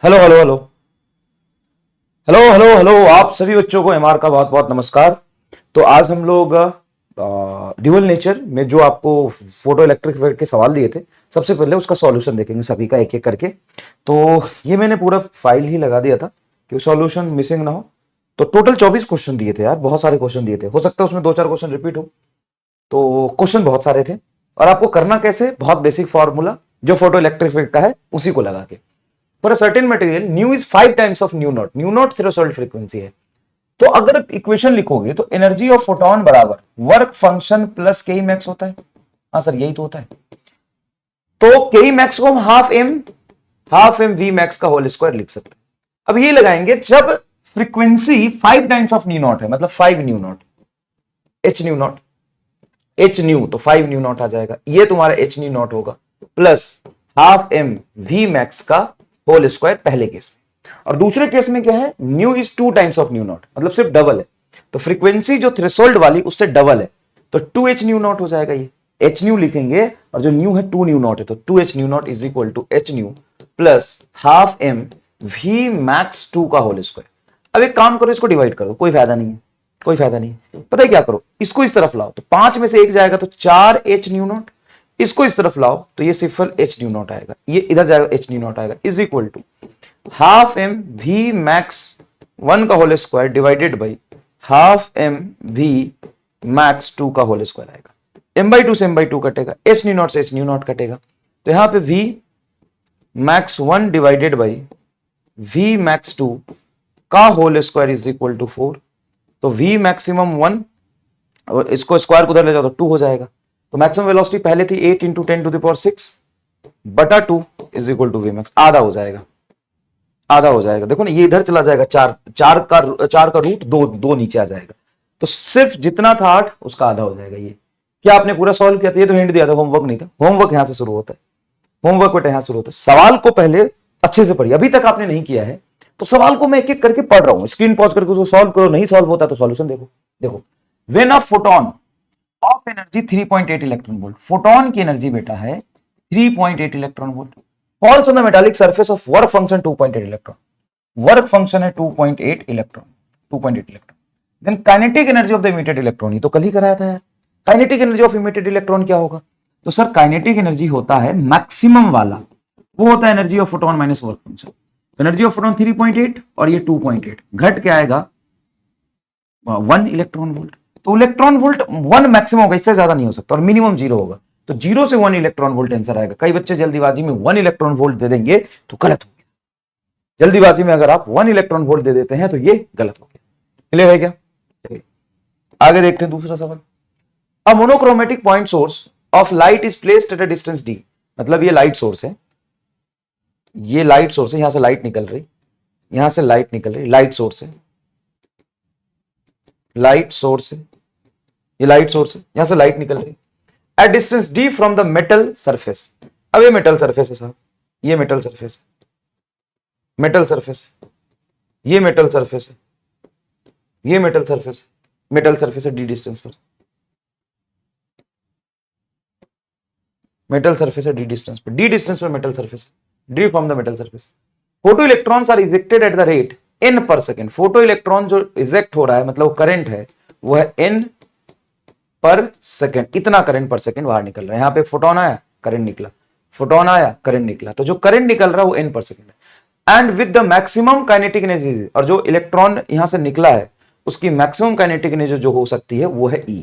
Hello hello hello hello hello hello आप सभी बच्चों को एमआर का बहुत बहुत नमस्कार। तो आज हम लोग ड्यूअल नेचर में जो आपको फोटो इलेक्ट्रिक इफेक्ट के सवाल दिए थे, सबसे पहले उसका सॉल्यूशन देखेंगे सभी का एक एक करके। तो ये मैंने पूरा फाइल ही लगा दिया था कि सॉल्यूशन मिसिंग ना हो। तो टोटल 24 क्वेश्चन दिए थे यार, बहुत सारे क्वेश्चन दिए थे। हो सकता है उसमें दो चार क्वेश्चन रिपीट हो, तो क्वेश्चन बहुत सारे थे। और आपको करना कैसे, बहुत बेसिक फॉर्मूला जो फोटो इलेक्ट्रिक इफेक्ट का है उसी को लगा के। For a certain material, nu is 5 times of nu naught. Nu naught threshold frequency है। तो अगर इक्वेशन लिखोगे तो एनर्जी ऑफ फोटोन बराबर वर्क फंक्शन प्लस के मैक्स होता है। हाँ सर, यही तो होता है। तो के मैक्स को हम हाफ एम वी मैक्स का होल स्क्वायर लिख सकते हैं। अब ये लगाएंगे जब frequency 5 times of nu not है, मतलब 5 न्यू नॉट, एच न्यू, तो 5 न्यू नॉट आ जाएगा। ये तुम्हारा एच न्यू नॉट होगा plus half M V max का होल स्क्वायर पहले केस में। और दूसरे केस में क्या है, nu is 2 times of nu not, मतलब सिर्फ डबल है। तो फ्रीक्वेंसी जो थ्रेशोल्ड वाली उससे डबल है, तो 2h न्यू नॉट हो जाएगा। ये h न्यू लिखेंगे और जो न्यू है 2 न्यू नॉट है, तो 2h nu not is equal to h nu plus half M V max 2 का होल स्क्वायर। अब एक काम करो, इसको डिवाइड कर दो, कोई फायदा नहीं है, कोई फायदा नहीं है। पता है क्या करो, इसको इस तरफ लाओ तो 5 में से 1 जाएगा तो 4h न्यू नॉट। इसको इस तरफ लाओ तो ये सिर्फ h न्यू नॉट आएगा, ये इधर जाएगा h न्यू नॉट आएगा, is equal to half M V max 1 का whole square divided by half M V max 2 का होल स्क्वायर आएगा। m बाई 2 से m बाई 2 कटेगा, h न्यू नॉट से h न्यू नॉट कटेगा। तो यहां पे v max 1 divided by v max 2 का whole square is equal to 4। तो v मैक्सिमम 1, इसको स्क्वायर को उधर ले जाओ तो 2 हो जाएगा। तो मैक्सिमम वेलोसिटी पहले थी 8 इंटू 10 टू द पावर 6 बटा 2 is equal to V max, आधा हो जाएगा, आधा हो जाएगा। देखो ना, ये इधर चला जाएगा, चार का रूट दो नीचे आ जाएगा। तो सिर्फ जितना था 8 उसका आधा हो जाएगा। ये क्या आपने पूरा सॉल्व किया था? ये तो हिंट दिया था, होमवर्क नहीं था। होमवर्क यहां से शुरू होता है, होमवर्क बेटा यहां शुरू होता है। सवाल को पहले अच्छे से पढ़िए, अभी तक आपने नहीं किया है तो सवाल को मैं एक एक करके पढ़ रहा हूं, स्क्रीन पॉज करके उसको सॉल्व करो। नहीं सॉल्व होता तो सॉल्यूशन देखो। देखो, when a photon of energy 3.8 electron volt, photon की एनर्जी बेटा है 3.8 electron volt, falls on the metallic surface of work function 2.8 electron, work function है 2.8 electron, 2.8 electron. Then kinetic energy of the emitted electron, ये तो कल ही कराया था यार। Kinetic energy of emitted electron क्या होगा? तो सर काइनेटिक एनर्जी होता है मैक्सिमम वाला, वो होता है energy of photon minus work function. Energy of photon 3.8 और ये 2.8, घट के आएगा 1 इलेक्ट्रॉन वोल्ट। तो इलेक्ट्रॉन वोल्ट 1 मैक्सिमम होगा, इससे ज्यादा नहीं हो सकता, और मिनिमम 0 होगा। तो 0 से 1 इलेक्ट्रॉन वोल्ट आंसर आएगा। कई बच्चे जल्दीबाजी में 1 इलेक्ट्रॉन वोल्ट दे देंगे तो गलत हो गया। जल्दीबाजी में अगर आप 1 इलेक्ट्रॉन वोल्ट दे देते हैं तो ये गलत हो गया। क्लियर है क्या? आगे देखते हैं दूसरा सवाल। A monochromatic point source of light is placed at a distance d, मतलब ये लाइट सोर्स है, ये लाइट सोर्स है, यहां से लाइट निकल रही, यहां से लाइट निकल रही, लाइट सोर्स है, लाइट सोर्स है, ये लाइट सोर्स है, यहां से लाइट निकल रही at distance d from the metal surface. अब ये मेटल सरफेस है साहब, ये मेटल सरफेस है, मेटल सरफेस, ये मेटल सरफेस है, ये मेटल सरफेस, मेटल सरफेस है d डिस्टेंस पर, मेटल सरफेस है d डिस्टेंस पर, d डिस्टेंस पर metal surface, d from the metal surface. Photo electrons are ejected at the rate n per second. Photo electron जो eject हो रहा है, मतलब करंट है, वो है n पर सेकेंड। इतना करंट पर सेकेंड बाहर निकल रहा है। यहां पे फोटोन आया, करंट निकला, फोटोन आया, करंट निकला। तो जो करंट निकल रहा है वो n पर सेकेंड है। And with the maximum kinetic energy, और जो इलेक्ट्रॉन यहां से निकला है उसकी मैक्सिमम काइनेटिक एनर्जी जो हो सकती है वो है E।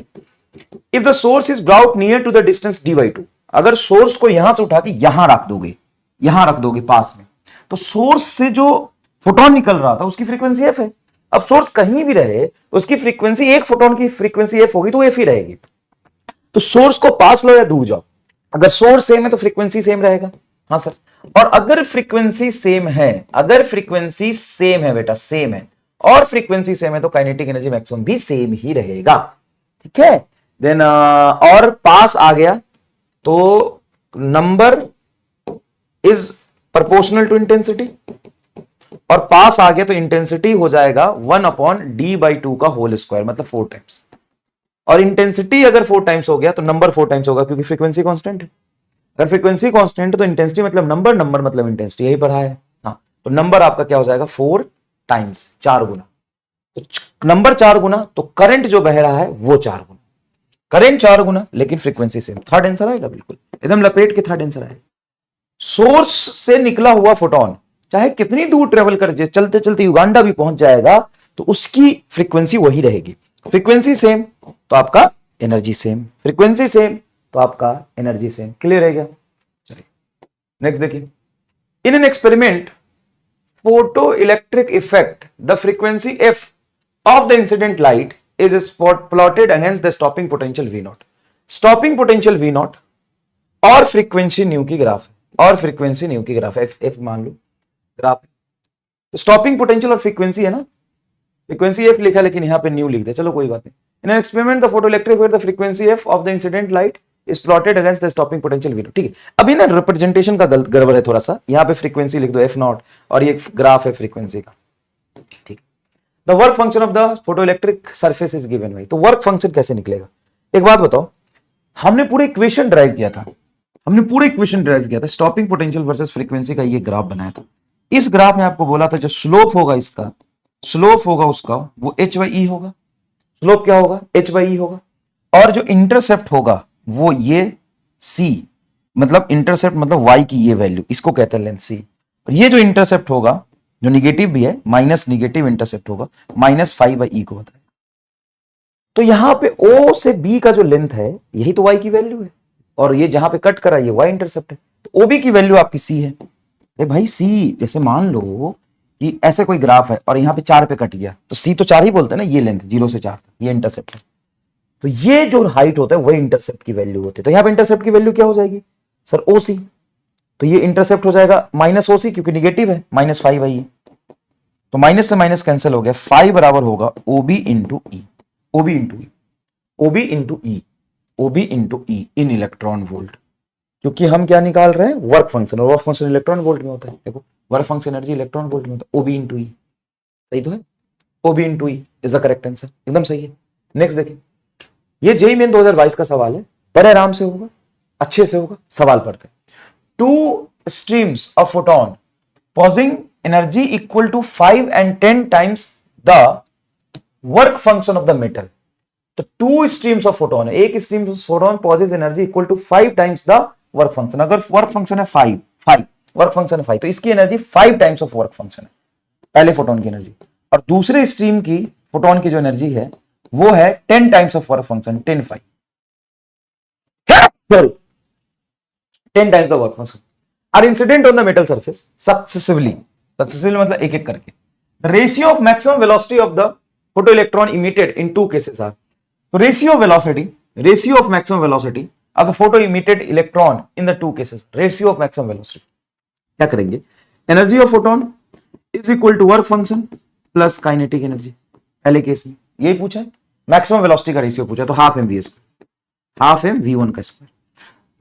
If the source is brought near to the distance d/2, अगर सोर्स को यहां से उठा के यहां रख दोगे, यहां रख दोगे पास में, तो सोर्स से जो फोटोन निकल रहा था उसकी फ्रीक्वेंसी f है। अब सोर्स कहीं भी रहे, उसकी फ्रीक्वेंसी, एक फोटोन की फ्रीक्वेंसी f होगी तो f ही रहेगी। तो सोर्स को पास लो या दूर जाओ, अगर सोर्स सेम है तो फ्रीक्वेंसी सेम रहेगा। हाँ सर, और अगर फ्रीक्वेंसी सेम है, अगर फ्रीक्वेंसी सेम है बेटा, सेम है, और फ्रीक्वेंसी सेम है तो काइनेटिक एनर्जी मैक्सिमम भी सेम ही रहेगा। ठीक है, देन और पास आ गया तो number is proportional to intensity, और पास आ गया तो इंटेंसिटी हो जाएगा 1/d/2 का होल स्क्वायर, मतलब 4 टाइम्स। और इंटेंसिटी अगर 4 टाइम्स हो गया तो नंबर 4 टाइम्स होगा, क्योंकि फ्रीक्वेंसी कांस्टेंट है। अगर फ्रीक्वेंसी कांस्टेंट है तो इंटेंसिटी मतलब नंबर, नंबर मतलब इंटेंसिटी, यही पढ़ा है। हाँ, तो नंबर आपका क्या हो जाएगा 4 टाइम्स, 4 गुना। तो नंबर 4 गुना तो करंट जो बह रहा है वो 4 गुना, करंट 4 गुना लेकिन फ्रीक्वेंसी सेम। थर्ड आंसर आएगा, बिल्कुल एकदम लपेट के थर्ड आंसर आएगा। सोर्स से निकला हुआ फोटोन चाहे कितनी दूर ट्रेवल कर जाए, चलते चलते युगांडा भी पहुंच जाएगा तो उसकी फ्रीक्वेंसी वही रहेगी। फ्रीक्वेंसी सेम तो आपका एनर्जी सेम, फ्रीक्वेंसी सेम तो आपका एनर्जी सेम। क्लियर है क्या? चलिए नेक्स्ट देखिए। In an experiment photo electric effect the frequency F of the incident light is plotted against the stopping potential V not. Stopping potential V not और frequency nu की graph है, और frequency nu की graph F मान लो graph है। तो stopping potential और फ्रीक्वेंसी है ना, फ्रीक्वेंसी एफ लिखा लेकिन यहां पे न्यू लिख दे, चलो कोई बात नहीं। In an experiment the photoelectric effect the frequency F of the incident light is plotted against the stopping potential V not. ठीक है, अभी ना रिप्रेजेंटेशन का गड़बड़ है थोड़ा सा, यहां पे फ्रीक्वेंसी लिख दो एफ नॉट और ये ग्राफ है फ्रीक्वेंसी का। ठीक, the work function of the photoelectric surface is given भाई। तो वर्क फंक्शन कैसे निकलेगा? एक बात बताओ, हमने पूरे इक्वेशन ड्राइव किया था, स्टॉपिंग पोटेंशियल वर्सेस फ्रीक्वेंसी का ये ग्राफ बनाया था। इस ग्राफ में आपको बोला था जो स्लोप होगा इसका, स्लोप होगा उसका वो h बाई ई होगा। स्लोप क्या होगा? h बाई ई होगा। और जो इंटरसेप्ट होगा वो ये c, मतलब इंटरसेप्ट मतलब y की ये वैल्यू, इसको कहते हैं लेंथ c। और ये जो इंटरसेप्ट होगा जो निगेटिव भी है, माइनस निगेटिव इंटरसेप्ट होगा, -5 बाई ई को होता है। तो यहां पे o से b का जो लेंथ है यही तो y की वैल्यू है, और ये जहां पे कट करा ये y इंटरसेप्ट है, तो OB की वैल्यू आपकी c है। अरे भाई c, जैसे मान लो कि ऐसे कोई ग्राफ है और यहाँ पे 4 पे कट गया तो c तो 4 ही बोलते हैं ना, ये लेंथ 0 से 4 तक ये इंटरसेप्ट है। तो ये जो हाइट होता है वही इंटरसेप्ट की वैल्यू होती है। तो यहाँ पे इंटरसेप्ट की वैल्यू क्या हो जाएगी सर? OC। तो ये इंटरसेप्ट हो जाएगा -OC क्योंकि निगेटिव है, -5 बाई ई। तो माइनस से माइनस कैंसिल हो गया, 5 बराबर होगा OB इंटू ई, OB इंटू ई, OB इंटू ई, OB इंटू ई इन इलेक्ट्रॉन वोल्ट। क्योंकि हम क्या निकाल रहे हैं? वर्क फंक्शन, और वर्क फंक्शन इलेक्ट्रॉन वोल्ट में होता है। देखो work function energy electron volt में होता है, OB इंटू ई। सही तो है, OB into E is the correct answer, एकदम सही है। नेक्स्ट देखिए, ये जेईई मेन 2022 का सवाल है, बड़े आराम से होगा, अच्छे से होगा। सवाल पढ़ते हैं। 2 streams of photon posing energy equal to 5 and 10 times the work function of the metal. तो 2 स्ट्रीम्स ऑफ फोटोन है, एक stream of photon poses energy equal to 5 times the work function. अगर वर्क फंक्शन है 5 work function है 5 तो इसकी energy 5 times of work function है, पहले फोटोन की एनर्जी। और दूसरे स्ट्रीम की फोटोन की जो एनर्जी है वो है 10 times of work function, 10 times the work function are incident on the metal surface successively मतलब एक एक करके। The ratio of maximum velocity of the photo electron emitted in 2 cases are. तो ratio of maximum velocity of the photo emitted electron in the 2 cases, ratio of maximum velocity क्या करेंगे? Energy of photon is equal to work function plus kinetic energy. पहले case में यही पूछा है, maximum velocity का ratio पूछा, तो हाफ m v1 का स्क्वायर।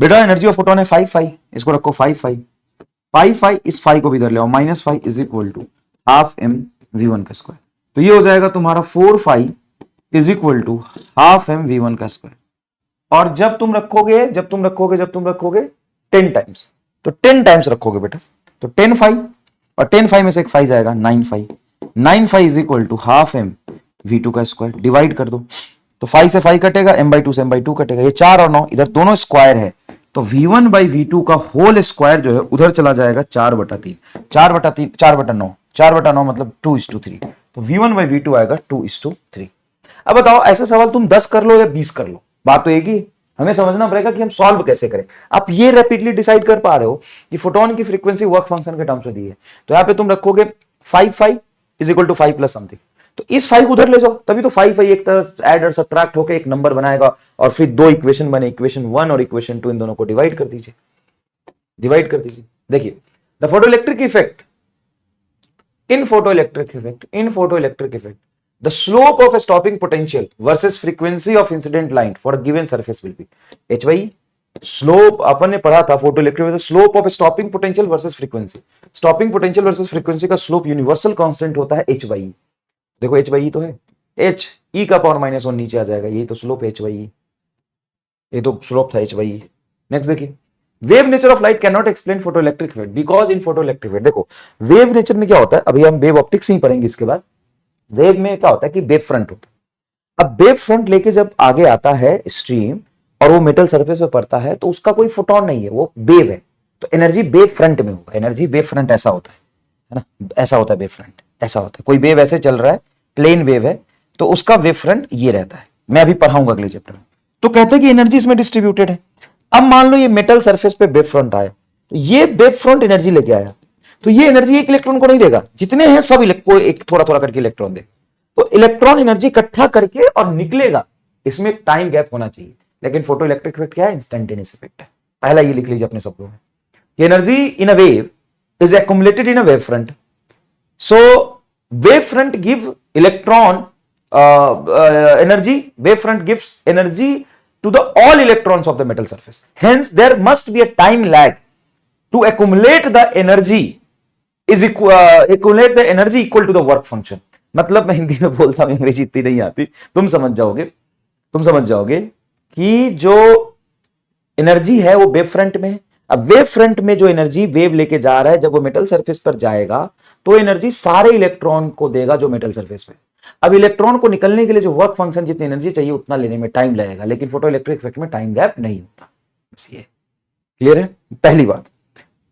बेटा एनर्जी ऑफ फोटोन है 5 इसको रखो 5 इस 5 को भी इधर ले आओ, -5 is equal to half m v1 का स्क्वायर। तो ये हो जाएगा तुम्हारा 4 is equal to half m v1 का स्क्वायर। और जब तुम रखोगे 10 टाइम्स, तो 10 टाइम्स रखोगे बेटा, तो 10 और 10 में से एक 5 जाएगा 9 is equal to half m v2 का स्क्वायर। डिवाइड कर दो तो 5 से 5 कटेगा, m/2 से m/2 कटेगा, ये 4 और 9 इधर दोनों स्क्वायर है, तो v1 बाई v2 का होल स्क्वायर जो है उधर चला जाएगा 4/3, 4/9 मतलब 2:3, तो v1 बाई v2 आएगा 2:3। अब बताओ ऐसा सवाल तुम 10 कर लो या 20 कर लो, बात तो एक ही, हमें समझना पड़ेगा कि हम सॉल्व कैसे करें। आप ये रैपिडली डिसाइड कर पा रहे हो कि फोटोन की फ्रीक्वेंसी वर्क फंक्शन के टर्म्स में दी है, तो यहां पे तुम रखोगे 5 is equal to 5 plus something, तो इस 5 को उधर ले जाओ, तभी तो 5 एक तरह ऐड और सब्ट्रैक्ट होकर एक नंबर बनाएगा, और फिर 2 इक्वेशन बने, इक्वेशन 1 और इक्वेशन 2, इन दोनों को डिवाइड कर दीजिए। देखिए the photoelectric effect in photoelectric effect the slope of a stopping potential versus frequency of incident line for a given surface will be h by e। Slope अपन ने पढ़ा था फोटोइलेक्ट्रिक में, slope of stopping potential versus frequency, stopping potential versus frequency का slope universal constant होता है h by e। देखो h by e तो है, h e का पावर -1 नीचे आ जाएगा, ये तो स्लोप h by e, ये तो स्लोप था h by e। नेक्स्ट देखिए, wave nature of light can not explain photo electric effect because in photo electric effect, देखो वेव नेचर में क्या होता है, अभी हम वेव ऑप्टिक्स ही पढ़ेंगे इसके बाद। वेव में क्या होता है कि वेव फ्रंट होता है। अब वेव फ्रंट लेके जब आगे आता है स्ट्रीम और वो मेटल सरफेस पे पड़ता है तो उसका कोई फोटोन नहीं है, वो वेव है, तो एनर्जी वेव फ्रंट में होगा। एनर्जी वेव फ्रंट ऐसा होता है ना, ऐसा होता है वेव फ्रंट, ऐसा होता है। कोई वेव ऐसे चल रहा है, प्लेन वेव है, तो उसका वेव फ्रंट ये रहता है। मैं अभी पढ़ाऊंगा अगले चैप्टर में। तो कहते हैं कि एनर्जी इसमें डिस्ट्रीब्यूटेड है। अब मान लो ये मेटल सरफेस पे वेव फ्रंट आया, तो ये वेव फ्रंट एनर्जी लेके आया, तो ये एनर्जी एक इलेक्ट्रॉन को नहीं देगा, जितने हैं सब को एक थोड़ा थोड़ा करके इलेक्ट्रॉन देगा। तो इलेक्ट्रॉन एनर्जी इकट्ठा करके और निकलेगा, इसमें टाइम गैप होना चाहिए। लेकिन फोटो इलेक्ट्रिक इफेक्ट क्या है, इंस्टेंटेनियस इफेक्ट है। पहला ये लिख लीजिए अपने शब्दों में, energy in a wave is accumulated in a wave front, so wave front give electron energy, wave front gives energy to the all electrons of the metal surface, hence there must be a time lag to accumulate the energy is accumulate the energy equal to the work function। मतलब मैं हिंदी में बोलता हूं, अंग्रेजी इतनी नहीं आती, तुम समझ जाओगे कि जो एनर्जी है वो वेव फ्रंट में है। अब वेव फ्रंट में जो एनर्जी वेव लेके जा रहा है, जब वो मेटल सरफेस पर जाएगा तो एनर्जी सारे इलेक्ट्रॉन को देगा जो मेटल सरफेस पे। अब इलेक्ट्रॉन को निकलने के लिए जो वर्क फंक्शन जितनी एनर्जी चाहिए उतना लेने में टाइम लगेगा, लेकिन फोटो इलेक्ट्रिक इफेक्ट में टाइम गैप नहीं होता। बस ये क्लियर है, पहली बात।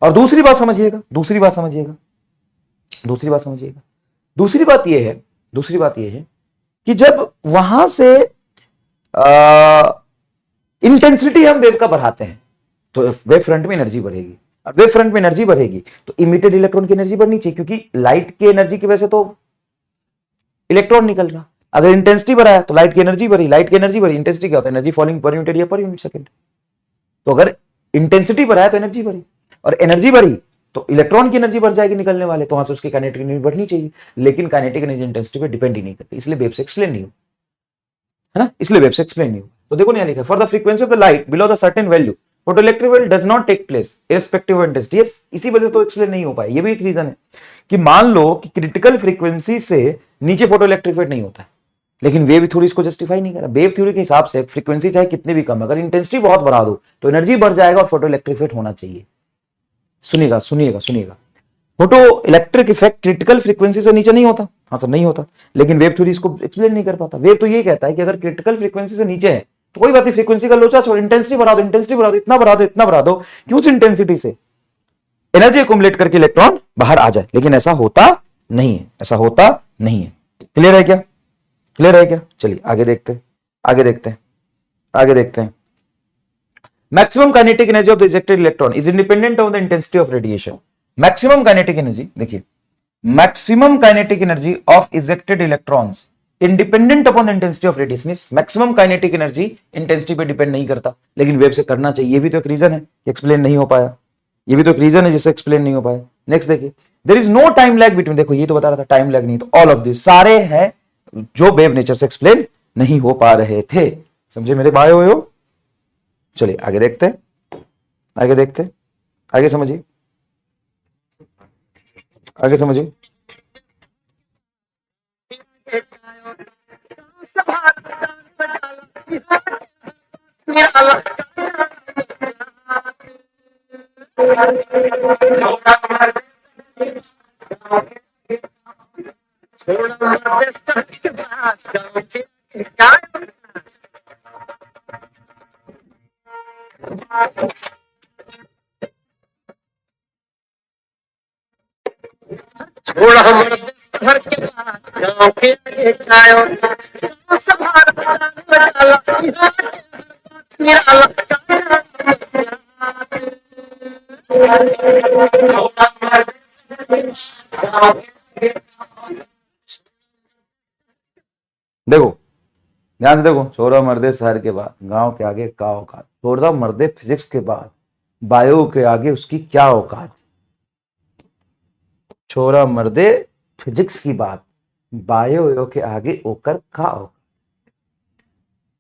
और दूसरी बात समझिएगा, दूसरी बात यह है कि जब वहां से इंटेंसिटी हम वेव का बढ़ाते हैं तो वेव फ्रंट में एनर्जी बढ़ेगी। अब वेव फ्रंट में एनर्जी बढ़ेगी तो इमिटेड इलेक्ट्रॉन की एनर्जी बढ़नी चाहिए, क्योंकि लाइट की एनर्जी की वजह से तो इलेक्ट्रॉन निकल रहा। अगर इंटेंसिटी बढ़ाया तो लाइट की एनर्जी बढ़ी, इंटेंसिटी क्या होता है, energy falling per unit area per unit second. तो अगर इंटेंसिटी बढ़ाया तो एनर्जी बढ़ी, और एनर्जी बढ़ी तो इलेक्ट्रॉन की एनर्जी बढ़ जाएगी निकलने वाले, तो वहां से उसकी काइनेटिक एनर्जी बढ़नी चाहिए। लेकिन काइनेटिक एनर्जी इंटेंसिटी पे डिपेंड ही नहीं करती, इसलिए वेव से एक्सप्लेन नहीं हो, है ना, इसलिए वेव से एक्सप्लेन नहीं हो। तो देखो यहाँ लिखा है, for the frequency of the light below the certain value photo electric effect does not take place irrespective of intensity. इसी वजह से तो एक्सप्लेन नहीं हो पाया। ये भी एक रीजन है कि मान लो कि क्रिटिकल फ्रीक्वेंसी से नीचे फोटो इलेक्ट्रिक इफेक्ट नहीं होता है, लेकिन वेव थ्योरी इसको जस्टिफाई नहीं कर रहा। वेव थ्योरी के हिसाब से फ्रीक्वेंसी चाहे कितनी भी कम, अगर इंटेंसिटी बहुत बढ़ा दो तो एनर्जी बढ़ जाएगा और फोटो इलेक्ट्रिक इफेक्ट होना चाहिए। सुनिएगा, photo electric effect critical frequency से नीचे नहीं होता, हाँ सर नहीं होता, लेकिन वेव थ्योरी इसको एक्सप्लेन नहीं कर पाता। वेव तो ये कहता है कि अगर क्रिटिकल फ्रीक्वेंसी से नीचे है तो कोई बात नहीं, फ्रीक्वेंसी का लोचा छोड़, इंटेंसिटी बढ़ा दो, इतना बढ़ा दो कि उस इंटेंसिटी से एनर्जी एक्युमुलेट करके इलेक्ट्रॉन बाहर आ जाए। लेकिन ऐसा होता नहीं है, क्लियर है क्या? चलिए आगे देखते हैं। Maximum kinetic energy of the ejected electron is independent of the intensity of radiation. Maximum kinetic energy, देखिए maximum kinetic energy of ejected electrons independent upon the intensity of radiation. Maximum kinetic energy intensity पे depend नहीं करता, लेकिन wave से करना चाहिए। ये भी तो एक रीजन है, एक्सप्लेन नहीं हो पाया, जिससे एक्सप्लेन नहीं हो पाया। नेक्स्ट देखिए, there is no time lag between, देखो ये तो बता रहा था टाइम लैग नहीं, तो ऑल ऑफ दिस सारे हैं जो वेव नेचर से एक्सप्लेन नहीं हो पा रहे थे। समझे मेरे भाई हो? चलिए आगे देखते हैं, आगे समझिए। देखो ध्यान से देखो, छोरा मर्दे शहर के बाद, गांव के आगे का औकात, छोरा मर्दे फिजिक्स के बाद, बायो के आगे उसकी क्या औकात। छोरा मर्दे फिजिक्स की बात, बायो के आगे ओकर का औकात।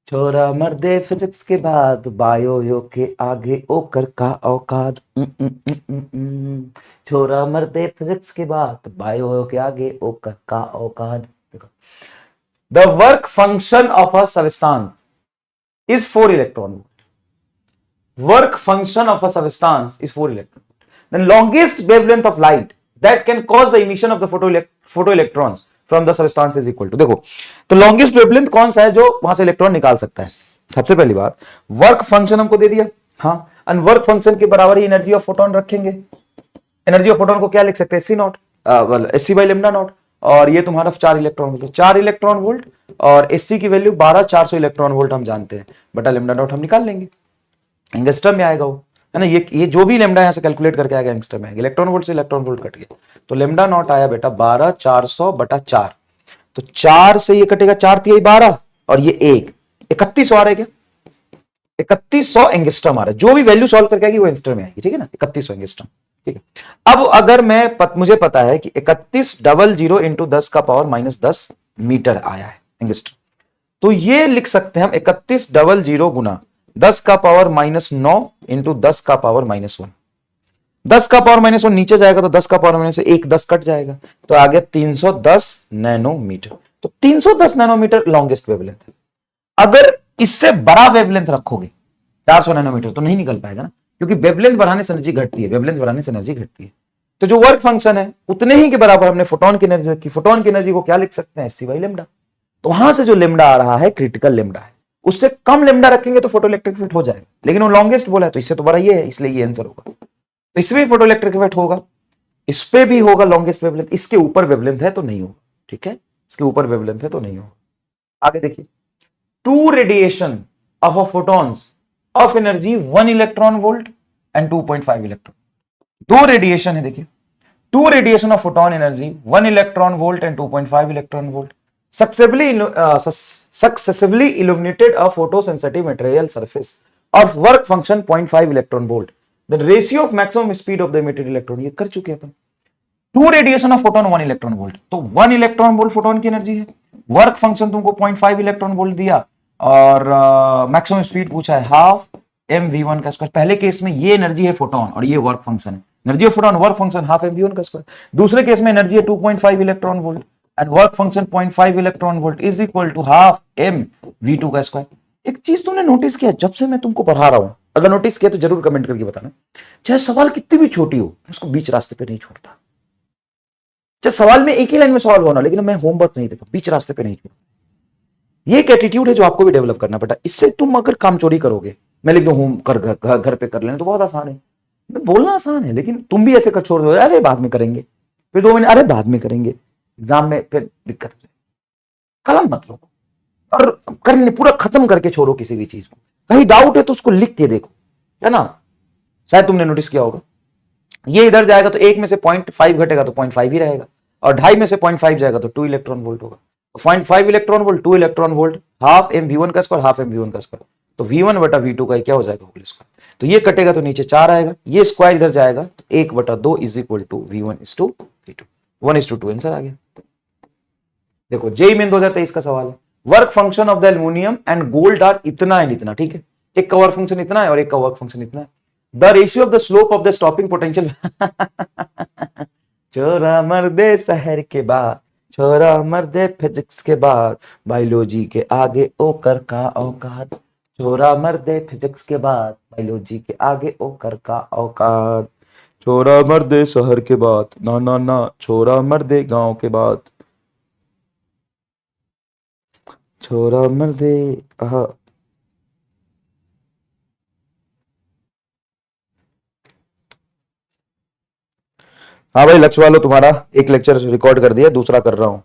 छोरा मर्दे फिजिक्स के बाद, बायो के आगे ओकर का औकात। छोरा मर्दे फिजिक्स के बाद, बायो के आगे ओकर का औकात। The work function of a substance is 4 electron volt. work function of a substance is 4 electron volt. Then longest wavelength of light that can cause the emission of the photoelectrons from the substance is equal to, देखो तो longest wavelength कौन सा है जो वहां से electron निकाल सकता है? सबसे पहली बात वर्क फंक्शन हमको दे दिया, हाँ, एंड वर्क फंक्शन के बराबर ही एनर्जी ऑफ फोटोन रखेंगे। एनर्जी ऑफ फोटोन को क्या लिख सकते हैं? C naught H C by lambda naught, और ये तुम्हारा 4 इलेक्ट्रॉन वोल्ट, 4 इलेक्ट्रॉन वोल्ट, और एस सी की वैल्यू 12,400 इलेक्ट्रॉन वोल्ट हम जानते हैं, बटा लेमडा नॉट हम निकाल लेंगे, एंगस्ट्रम में आएगा वो, है ना। ये जो भी लेमडा यहां से कैलकुलेट करके आएगा एंगस्ट्रम में आएगा, इलेक्ट्रॉन वोल्ट से इलेक्ट्रॉन वोल्ट कट गया, तो लेमडा नॉट आया बेटा 12,400 बटा 4, तो 4 से ये कटेगा, 4 थी 12 और ये 1, 3100 आ रहा है क्या? 3100 एंगस्ट्रम आ रहा है, जो भी वैल्यू सॉल्व करके आएगी वो एंगस्ट्रम में आएगी, ठीक है ना, 3100 एंगस्ट्रम, ठीक है। अब अगर मुझे पता है कि 3100 इंटू 10 का पावर माइनस 10 मीटर आया है एंगस्ट्रम, तो ये लिख सकते हैं हम 3100 गुना 10 का पावर माइनस 9 इंटू 10 का पावर माइनस 1, 10 का पावर माइनस 1 नीचे जाएगा तो 10 का पावर माइनस 1 10 कट जाएगा, तो आ गया 310 नैनोमीटर। तो 310 नैनोमीटर लॉन्गेस्ट वेवलेंथ है। अगर इससे बड़ा वेवलेंथ रखोगे 400 नैनोमीटर तो नहीं निकल पाएगा ना, क्योंकि वेवलेंथ बढ़ाने से एनर्जी घटती है, वेवलेंथ बढ़ाने से एनर्जी घटती है। तो जो वर्क फंक्शन है उतने ही के बराबर हमने फोटोन की एनर्जी रखी, फोटोन की एनर्जी को क्या लिख सकते हैं? S C by lambda. तो वहां से जो लेमडा आ रहा है क्रिटिकल लेमडा है, उससे कम लेमडा रखेंगे तो फोटो इलेक्ट्रिक इफेक्ट हो जाएगा, लेकिन वो लॉन्गेस्ट बोला है तो इससे तो बड़ा ये है, इसलिए ये आंसर होगा। तो इसमें फोटो इलेक्ट्रिक इफेक्ट होगा, इस पे भी होगा लॉन्गेस्ट वेवलेंथ, इसके ऊपर वेवलेंथ है तो नहीं होगा, ठीक है, इसके ऊपर वेवलेंथ है तो नहीं होगा। आगे देखिए, two radiation of a photons of energy 1 electron volt and 2.5 electron, दो रेडिएशन है, देखिए two radiation of photon energy 1 electron volt and 2.5 electron volt successively illuminated a photosensitive material surface of work function 0.5 electron volt. The ratio of maximum speed of the emitted electron, ये कर चुके अपन। Two radiation of photon 1 electron volt, तो 1 electron volt photon की energy है, work function तुमको 0.5 electron volt दिया, और मैक्सिमम स्पीड पूछा है हाफ एम वी वन का स्क्वायर। पहले केस में ये एनर्जी है फोटोन और ये वर्क फंक्शन है, energy of photon work function half M V one का स्क्वायर। दूसरे केस में एनर्जी है 2.5 electron volt and work function 0.5 electron volt is equal to half M V two का स्क्वायर। एक चीज तुमने नोटिस किया, जब से मैं तुमको पढ़ा रहा हूं, अगर नोटिस किया तो जरूर कमेंट करके बताना, चाहे सवाल कितनी भी छोटी हो उसको बीच रास्ते पे नहीं छोड़ता। चाहे सवाल में एक ही लाइन में सवाल होना, लेकिन मैं होमवर्क नहीं देता, बीच रास्ते पे नहीं छोड़ता। ये एक एटीट्यूड है जो आपको भी डेवलप करना पड़ता। इससे तुम अगर काम चोरी करोगे, मैं लिख दूं होम कर घर पे कर लेना, तो बहुत आसान है, बोलना आसान है, लेकिन तुम भी ऐसे कर छोड़ दो, अरे बाद में करेंगे, फिर 2 महीने अरे बाद में करेंगे, एग्जाम में फिर दिक्कत हो जाएगी। कलम मत लो और करने पूरा खत्म करके छोड़ो किसी भी चीज को। कहीं डाउट है तो उसको लिख के देखो, है ना। शायद तुमने नोटिस किया होगा, ये इधर जाएगा तो 1 में से 0.5 घटेगा तो 0.5 ही रहेगा, और 2.5 में से 0.5 जाएगा तो 2 इलेक्ट्रॉन वोल्ट होगा। 0.5 electron volt 2 electron volt half M V one का square half M V one का स्क्वायर, तो V1 बटा V2 का क्या हो जाएगा होल स्क्वायर। तो ये कटेगा तो नीचे 4 आएगा, ये स्क्वायर इधर जाएगा तो 1 बटा 2 is equal to V1 is to V2, 1:2 answer आ गया। देखो जेईई मेन 2023 का सवाल है, work function of the aluminium and gold are इतना एंड इतना, ठीक है, एक का वर्क फंक्शन इतना है और एक का वर्क फंक्शन इतना है। The ratio of the slope of the stopping potential छोरा मर्दे शहर के बाद, छोरा मर्दे फिजिक्स के बाद, बायोलॉजी के आगे ओकर का औकात, छोरा मर्दे फिजिक्स के बाद, बायोलॉजी के आगे ओकर का औकात, छोरा मर्दे शहर के बाद, ना ना ना छोरा मर्दे गांव के बाद, छोरा मर्दे आहा। हाँ भाई लक्ष्य वालों, तुम्हारा एक लेक्चर रिकॉर्ड कर दिया, दूसरा कर रहा हूं,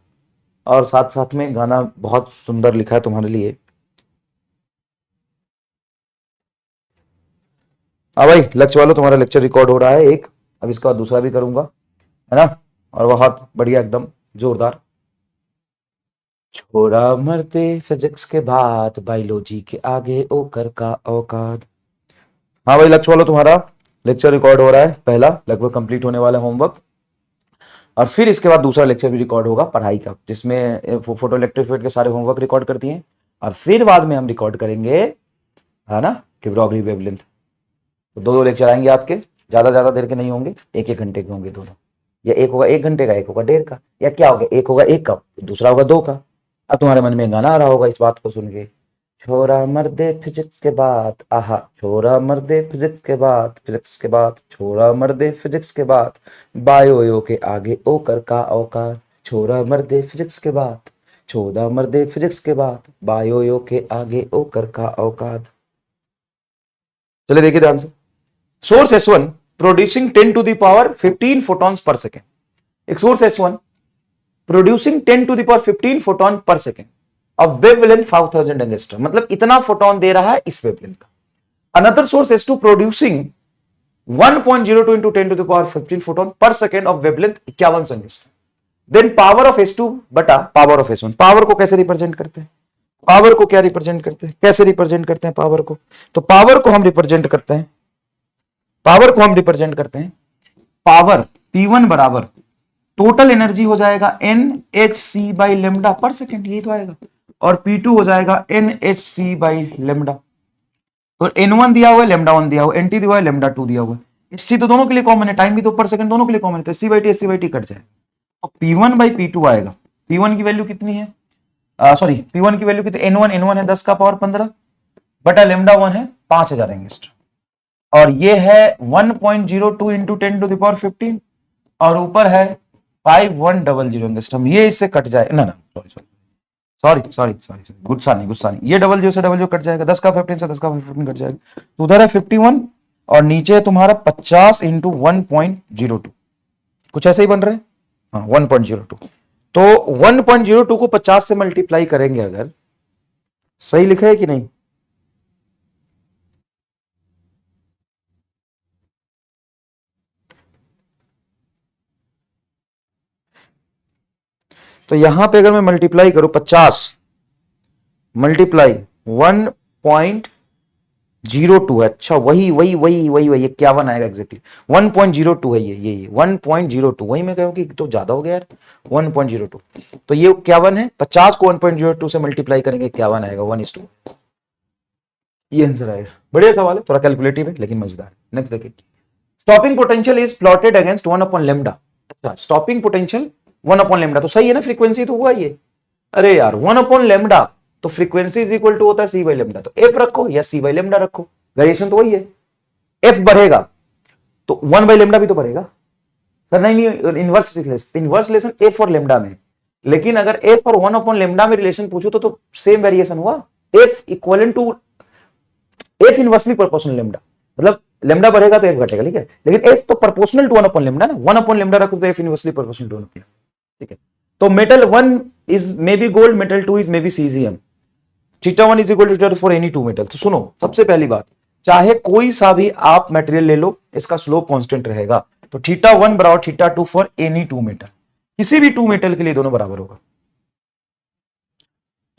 और साथ साथ में गाना बहुत सुंदर लिखा है तुम्हारे लिए। हाँ भाई लक्ष्य वालों, तुम्हारा लेक्चर रिकॉर्ड हो रहा है एक, अब इसका बाद दूसरा भी करूंगा, है ना, और बहुत बढ़िया एकदम जोरदार। छोरा मरते फिजिक्स के बाद, बायोलॉजी के आगे ओकर का औकात। हाँ भाई लक्ष्य वालों, तुम्हारा लेक्चर रिकॉर्ड हो रहा है, पहला लगभग कंप्लीट होने वाला होमवर्क, और फिर इसके बाद दूसरा लेक्चर भी रिकॉर्ड होगा पढ़ाई का, जिसमें फोटो इलेक्ट्रिक इफेक्ट के सारे होमवर्क रिकॉर्ड कर दिए, और फिर बाद में हम रिकॉर्ड करेंगे, है ना, de Broglie वेवलेंथ। तो 2 लेक्चर आएंगे आपके, ज्यादा देर के नहीं होंगे, 1-1 घंटे के होंगे दोनों, या एक होगा 1 घंटे का, एक होगा 1.5 का, या क्या होगा, एक होगा 1 का दूसरा होगा 2 का। अब तुम्हारे मन में गाना आ रहा होगा इस बात को सुन के, छोरा मर्दे फिजिक्स के बाद, आहा छोरा मर्दे फिजिक्स के बाद, फिजिक्स के बाद छोरा मर्दे फिजिक्स के बाद, बायो यो के आगे ओकर का औकात, छोरा मर्दे फिजिक्स के बाद, छोरा मर्दे फिजिक्स के बाद, बायो यो के आगे ओकर का औकात। चलिए देखिए ध्यान से, source S1 producing 10 to the power 15 photons per second. एक source S1 producing 10 to the power 15 photon per second of wavelength 5000 angstrom, मतलब इतना फोटोन दे रहा है इस वेवलेंथ का। Another source S2 producing 1.02 into 10 to the power 15 photon per second of wavelength 51 angstrom. Then power of S2 बटा power of S1। Power को कैसे रिप्रेजेंट करते हैं, पावर को क्या रिप्रेजेंट करते हैं, कैसे रिप्रेजेंट करते हैं पावर को, तो पावर को हम रिप्रेजेंट करते हैं, पावर को हम रिप्रेजेंट करते हैं, पावर P1 बराबर टोटल एनर्जी हो जाएगा NHC बाई लेमडा पर सेकेंड, यही तो आएगा, और P2 हो जाएगा NHC बाई लेमडा। तो N1 दिया हुआ है, लेमडा 1 दिया हुआ है, NT दिया हुआ है, लेमडा 2 दिया हुआ है, SC तो दोनों के लिए कॉमन है, टाइम भी तो पर सेकंड दोनों के लिए कॉमन है, तो SC बाई टी कट जाएगा, तो P1 बाई P2 आएगा। P1 की वैल्यू कितनी है, सॉरी P1 की वैल्यू कितनी, N1 है 10 का पावर 15 बटा लेमडा 1 है 5000 एंगस्ट्रॉम, और ये है 1.02 इंटू 10 टू द पावर 15, और ऊपर है 5100 एंगस्ट्रॉम। ये इससे कट जाए ना, सॉरी गुस्सा नहीं, ये डबल जीरो से डबल जीरो कट जाएगा, 10 का 15 से 10 का 15 कट जाएगा, तो उधर है 51 और नीचे है तुम्हारा 50 इंटू 1.02, कुछ ऐसे ही बन रहा है, हाँ 1.02। तो 1.02 को 50 से मल्टीप्लाई करेंगे अगर, सही लिखा है कि नहीं, तो यहां पे अगर मैं मल्टीप्लाई करूं 50 मल्टीप्लाई 1.02 है, अच्छा वही 51 आएगा एग्जैक्टली, 1.02 है ये 1.02, वही मैं कहूं कि तो ज्यादा हो गया यार, 1.02, तो ये 51 है, 50 को 1.02 से मल्टीप्लाई करेंगे 51 आएगा, 1:2, ये आंसर आएगा। बढ़िया सवाल है, थोड़ा कैलकुलेटिव है लेकिन मजेदार। नेक्स्ट देखिए, stopping potential is plotted against 1 upon lambda. अच्छा स्टॉपिंग पोटेंशियल 1 अपॉन लेमडा तो सही है ना, फ्रीक्वेंसी तो हुआ ये, अरे यार 1 अपॉन लेमडा तो फ्रीक्वेंसी इज इक्वल टू होता है C बाई लेमडा, तो F रखो या C बाई लेमडा रखो, वेरिएशन तो वही है, F बढ़ेगा तो 1 बाई लेमडा भी तो बढ़ेगा, सर नहीं इनवर्स रिलेशन F और लेमडा में, लेकिन अगर F और 1 अपॉन लेमडा में रिलेशन पूछो तो सेम वेरिएशन हुआ, F equal to F inversely proportional lambda, मतलब लेमडा बढ़ेगा तो F घटेगा, ठीक है, लेकिन F तो प्रोपोर्शनल टू 1 अपॉन लेमडा ना, 1 अपॉन लेमडा रखो तो F inversely proportional to 1 upon, ठीक है। तो metal 1 is may be gold, metal 2 is may be cesium, theta 1 is equal to theta 2 for any two metal. तो सुनो सबसे पहली बात, चाहे कोई सा भी आप मटेरियल ले लो इसका स्लोप कांस्टेंट रहेगा, तो थीटा 1 बराबर theta 2 for any two metal, किसी भी टू मेटल के लिए दोनों बराबर होगा,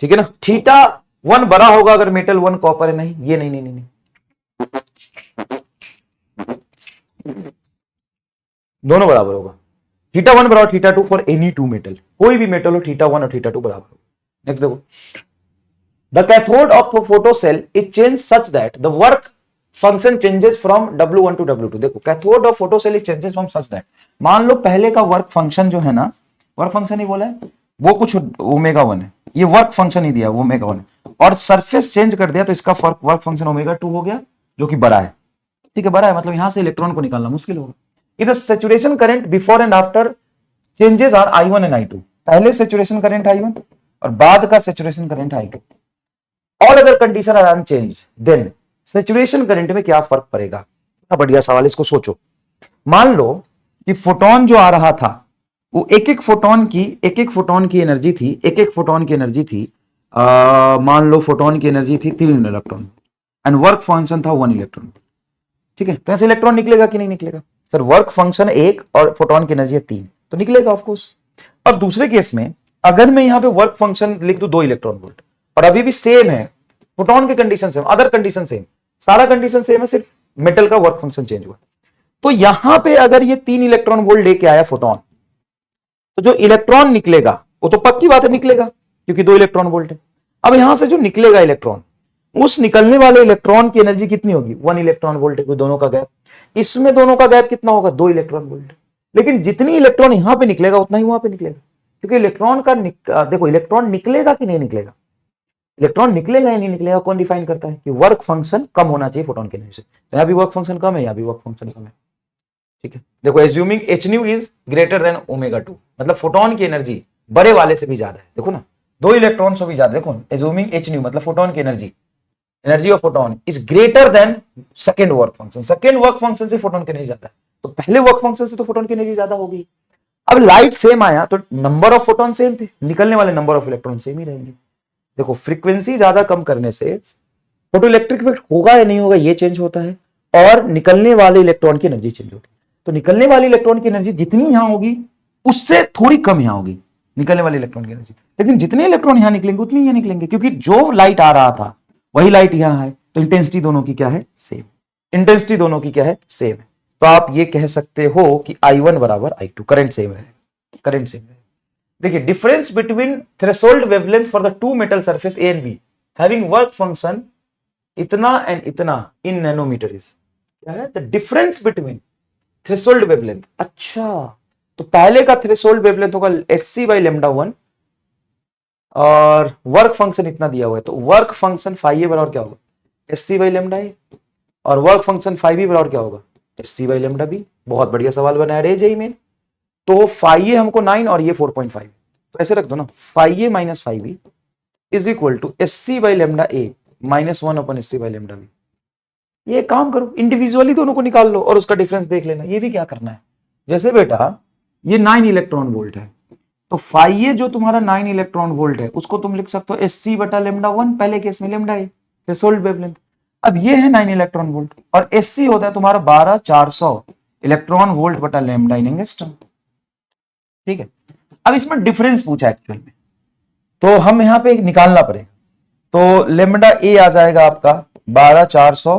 ठीक है ना। थीटा 1 बड़ा होगा अगर मेटल 1 कॉपर है, नहीं ये नहीं, दोनों बराबर होगा, थीटा 1 बराबर theta 2 for any two metal, कोई भी मेटल हो थीटा 1 और थीटा 2 बराबर होगा। नेक्स्ट देखो, the cathode of photo cell is change such that the work function changes from W1 to W2। देखो cathode of photo cell is changes from such that, मान लो पहले का वर्क फंक्शन जो है ना, वर्क फंक्शन ही बोला है वो कुछ ओमेगा 1 है, ये वर्क फंक्शन ही दिया वो ओमेगा 1 है, और सरफेस चेंज कर दिया तो इसका वर्क फंक्शन ओमेगा 2 हो गया जो कि बड़ा है, ठीक है, बड़ा है, मतलब यहां से इलेक्ट्रॉन को निकालना मुश्किल होगा। If the saturation current before and after changes are I1 and I2, पहले सैचुरेशन करंट I1 और बाद का saturation current I2, all other condition are unchanged, then saturation current में क्या फर्क पड़ेगा। बढ़िया सवाल, इसको सोचो। मान लो कि फोटोन जो आ रहा था वो एक एक फोटोन की एनर्जी थी, मान लो फोटोन की एनर्जी थी 3 इलेक्ट्रॉन एंड वर्क फंक्शन था 1 इलेक्ट्रॉन, ठीक है, तो ऐसे इलेक्ट्रॉन निकलेगा कि नहीं निकलेगा, सर वर्क फंक्शन 1 और फोटोन की एनर्जी 3 तो निकलेगा ऑफकोर्स। और दूसरे केस में अगर मैं यहां पे वर्क फंक्शन लिख दूं 2 इलेक्ट्रॉन वोल्ट और अभी भी सेम है, फोटोन की condition same, other condition same, सारा कंडीशन सेम है, सिर्फ मेटल का वर्क फंक्शन चेंज हुआ, तो यहां पे अगर ये 3 इलेक्ट्रॉन वोल्ट लेके आया फोटोन, तो जो इलेक्ट्रॉन निकलेगा वो तो पक्की बात है निकलेगा क्योंकि 2 इलेक्ट्रॉन वोल्ट है। अब यहां से जो निकलेगा इलेक्ट्रॉन, उस निकलने वाले इलेक्ट्रॉन की एनर्जी कितनी होगी, 1 इलेक्ट्रॉन वोल्ट है, दोनों का गैप, इसमें दोनों का गैप कितना होगा, 2 इलेक्ट्रॉन वोल्ट, लेकिन जितनी इलेक्ट्रॉन यहां पे निकलेगा उतना ही वहां पे निकलेगा, क्योंकि इलेक्ट्रॉन का देखो इलेक्ट्रॉन निकलेगा कि नहीं निकलेगा, इलेक्ट्रॉन निकलेगा या नहीं निकलेगा कौन डिफाइन करता है? कि वर्क फंक्शन कम होना चाहिए फोटोन की एनर्जी से। तो यहाँ भी वर्क फंक्शन कम है, यहाँ भी वर्क फंक्शन कम है। ठीक है, देखो assuming H new is greater than omega 2, मतलब फोटोन की एनर्जी बड़े वाले से भी ज्यादा है। देखो ना, 2 इलेक्ट्रॉन से भी ज्यादा। देखो एज्यूमिंग एच न्यू मतलब फोटोन की energy, energy of photon is greater than second work function. Second work function से फोटोन की एनर्जी ज्यादा है, तो पहले वर्क फंक्शन से तो फोटोन की एनर्जी ज्यादा होगी। अब लाइट सेम आया तो नंबर ऑफ फोटोन सेम थे, निकलने वाले नंबर ऑफ इलेक्ट्रॉन सेम ही रहेंगे। देखो फ्रीक्वेंसी ज्यादा कम करने से फोटो इलेक्ट्रिक इफेक्ट होगा या नहीं होगा ये चेंज होता है, और निकलने वाले इलेक्ट्रॉन की एनर्जी चेंज होती है। तो निकलने वाली इलेक्ट्रॉन की एनर्जी जितनी यहां होगी उससे थोड़ी कम यहां होगी निकलने वाले इलेक्ट्रॉन की एनर्जी, लेकिन जितने इलेक्ट्रॉन यहां निकलेंगे उतनी यहां निकलेंगे, क्योंकि जो लाइट आ रहा था वही लाइट यहां है, तो इंटेंसिटी दोनों की क्या है? सेम। इंटेंसिटी दोनों की क्या है? सेम है। तो आप ये कह सकते हो कि I1 बराबर I2, करंट सेम रहेगा, करंट सेम रहेगा। देखिए difference between threshold wavelength for the two metal surface A and be having work function इतना एंड इतना इन नैनोमीटर इज, क्या है? The difference between threshold wavelength. अच्छा, तो पहले का थ्रेशोल्ड वेवलेंथ होगा SC बाई लेमडा 1, और वर्क फंक्शन इतना दिया हुआ है, तो वर्क फंक्शन फाइव ए बराबर क्या होगा? SC बाई लेमडा ए, और वर्क फंक्शन फाइव बी बराबर क्या होगा? SC by lambda B. बहुत बढ़िया सवाल बनाया रे जेई में। तो फाइव ए हमको 9 और ये 4.5, तो ऐसे रख दो ना, five A minus five B is equal to SC by lambda A minus 1 upon SC by lambda B. ये काम करो, इंडिविजुअली दोनों को निकाल लो और उसका डिफरेंस देख लेना। ये भी क्या करना है, जैसे बेटा ये 9 इलेक्ट्रॉन वोल्ट है, तो फाइव ये जो तुम्हारा 9 इलेक्ट्रॉन वोल्ट है उसको तुम लिख सकते हो SC बटा लेमडा 1, पहले केस में लेमडा है थ्रेशोल्ड वेवलेंथ। अब ये है 9 इलेक्ट्रॉन वोल्ट, और SC होता है तुम्हारा 12400 इलेक्ट्रॉन वोल्ट बटा लेमडा इन एंगस्ट्रॉम। ठीक है, अब इसमें डिफरेंस पूछा एक्चुअल में, तो हम यहां पे निकालना पड़ेगा। तो लेमडा ए आ जाएगा आपका 12400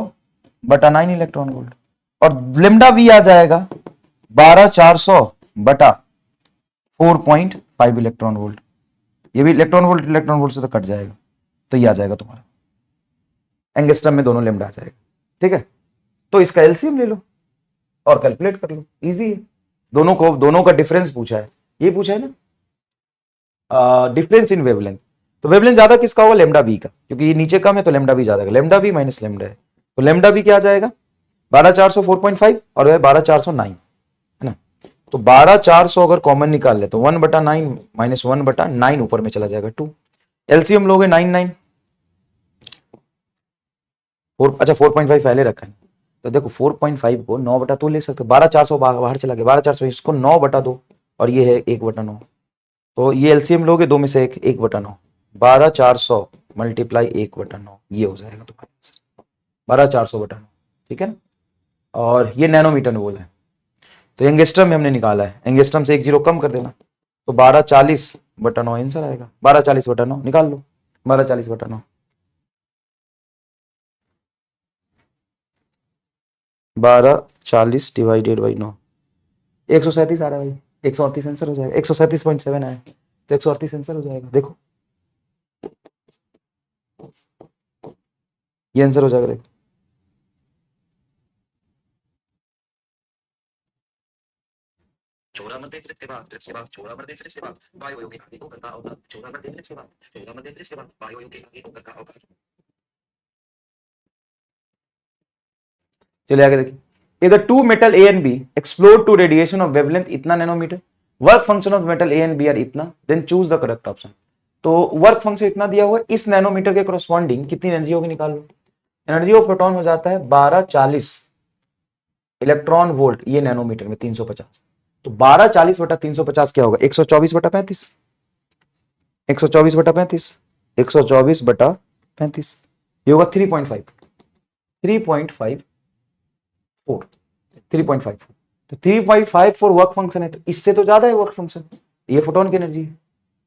बटा 9 इलेक्ट्रॉन वोल्ट, और लेमडा वी आ जाएगा 12400 बटा 4.5 इलेक्ट्रॉन वोल्ट। ये भी इलेक्ट्रॉन वोल्ट से तो कट जाएगा, तो ये आ जाएगा तुम्हारा एंगस्ट्रम में, दोनों लेमडा आ जाएगा। ठीक है, तो इसका एलसीएम ले लो और कैलकुलेट कर लो, इजी है। दोनों का डिफरेंस पूछा है, ये पूछा है ना डिफरेंस इन वेवलेंथ। तो वेवलेंथ ज्यादा किसका होगा? लेमडा बी का, क्योंकि ये नीचे कम है तो लेमडा बी ज्यादा है। लेमडा बी माइनस लेमडा है, तो लेमडा बी क्या आ जाएगा? 12400 4.5 और 12400 9 है ना। तो 12400 अगर कॉमन निकाल ले तो 1 बटा 9 माइनस 1 बटा 9 ऊपर में चला जाएगा 2। एलसीएम लोगे 9 9 4, अच्छा 4.5 पहले रखा है, तो देखो 4.5 को 9 बटा 2 ले सकते हो। 12400 बाहर चला गया, 12400 इसको 9 बटा 2 और ये है 1 बटा 9, तो ये एलसीएम लोगे दो में से 1 बटा 9, 12400 मल्टीप्लाई 1 बटा 9, ये हो जाएगा तुम्हारा आंसर 12400 बटा 9। ठीक है ना, और ये नैनोमीटर में बोला है, तो एंगस्ट्रम में हमने निकाला है, एंगस्ट्रम से 1 जीरो कम कर देना, तो 1240 बटा 9 आंसर आएगा। 1240 बटा 9 निकाल लो, 1240 बटा 9 1240 डिवाइडेड बाई 9, 137 आ रहा है भाई, 138 आंसर हो जाएगा। 137.7 आया तो 138 आंसर हो जाएगा। देखो ये आंसर हो जाएगा, देखो छोरा मत दे फिर इसके बाद छोरा मत दे फिर इसके बाद बायो यो के आगे को करता होगा, छोरा मत दे फिर इसके बाद छोरा मत दे फिर इसके बाद बायो यो के आगे को करता होगा। चलिए आगे देखिए, इधर two metal A and B exposed to radiation of wavelength इतना nanometre, work function of metal A and B are इतना, then choose the correct option. तो वर्क फंक्शन इतना दिया हुआ है, इस नैनोमीटर के कॉरस्पॉन्डिंग कितनी एनर्जी होगी निकाल लो। एनर्जी ऑफ प्रोटॉन हो जाता है 1240 इलेक्ट्रॉन वोल्ट, ये नैनोमीटर में 350, तो 1240 बटा 350 क्या होगा? 124 बटा 35, 124 बटा 35, 124 बटा 35, ये होगा 3.5, 3.54, 3.54, तो 3.54 वर्क फंक्शन है, तो इससे तो ज्यादा है वर्क फंक्शन, ये फोटोन की एनर्जी है,